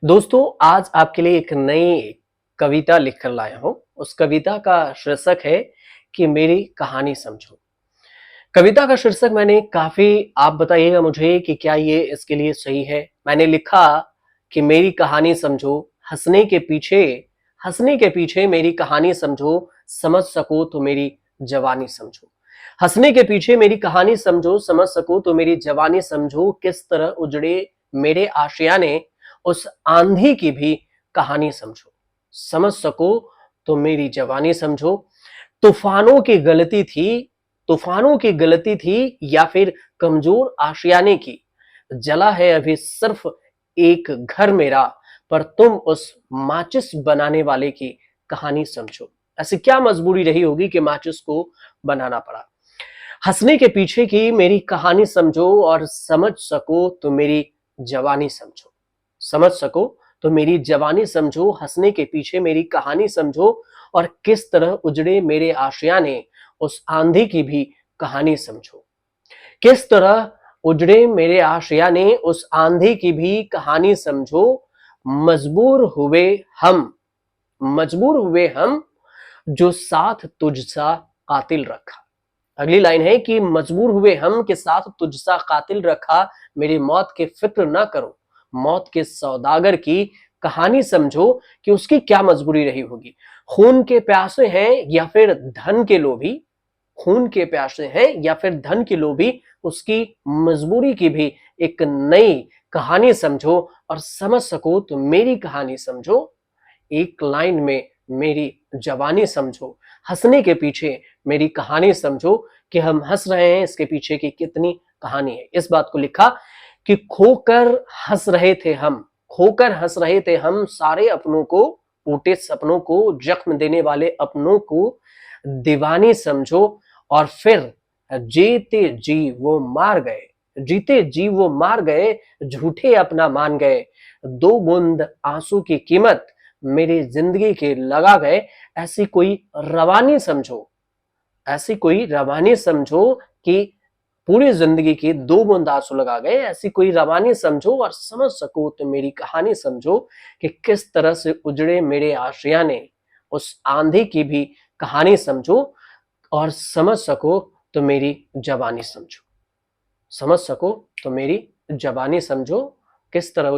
दोस्तों, आज आपके लिए एक नई कविता लिख कर लाया हूँ। उस कविता का शीर्षक है कि मेरी कहानी समझो। कविता का शीर्षक मैंने काफ़ी आप बताइएगा मुझे कि क्या ये इसके लिए सही है? मैंने लिखा कि मेरी कहानी समझो, हँसने के पीछे मेरी कहानी समझो, समझ सको तो मेरी जवानी समझो। हँसने के पीछे मेरी कहानी समझो, समझ सको तो मेरी जवानी समझो, किस तरह उजड़े मेरे आशियाने, उस आंधी की भी कहानी समझो। समझ सको तो मेरी जवानी समझो। तूफानों की गलती थी तूफानों की गलती थी या फिर कमजोर आशियाने की। जला है अभी सिर्फ एक घर मेरा, पर तुम उस माचिस बनाने वाले की कहानी समझो। ऐसी क्या मजबूरी रही होगी कि माचिस को बनाना पड़ा। हंसने के पीछे की मेरी कहानी समझो और समझ सको तो मेरी जवानी समझो। समझ सको तो मेरी जवानी समझो, हंसने के पीछे मेरी कहानी समझो और किस तरह उजड़े मेरे आशियाने, उस आंधी की भी कहानी समझो। किस तरह उजड़े मेरे आशियाने, उस आंधी की भी कहानी समझो। मजबूर हुए हम मजबूर हुए हम जो साथ तुझसा कातिल रखा। अगली लाइन है कि मजबूर हुए हम के साथ तुझसा कातिल रखा, मेरी मौत की फिक्र ना करो, मौत के सौदागर की कहानी समझो कि उसकी क्या मजबूरी रही होगी। खून के प्यासे हैं या फिर धन के लोभी, खून के प्यासे हैं या फिर धन के लोभी, उसकी मजबूरी की भी एक नई कहानी समझो और समझ सको तो मेरी कहानी समझो। एक लाइन में मेरी जवानी समझो, हंसने के पीछे मेरी कहानी समझो कि हम हंस रहे हैं, इसके पीछे की कितनी कहानी है। इस बात को लिखा कि खोकर हंस रहे थे हम सारे अपनों को, टूटे सपनों को, जख्म देने वाले अपनों को दीवानी समझो और फिर जीते जी वो मार गए जीते जी वो मार गए, झूठे अपना मान गए, दो बूंद आंसू की कीमत मेरी जिंदगी के लगा गए। ऐसी कोई रवानी समझो ऐसी कोई रवानी समझो कि पूरी जिंदगी की दो बूंद आंसू लगा गए। ऐसी कोई रवानी समझो और समझ सको तो मेरी कहानी समझो कि किस तरह से उजड़े मेरे आशियाने, उस आंधी की भी कहानी समझो और समझ सको तो मेरी जवानी समझो। समझ सको तो मेरी जवानी समझो, किस तरह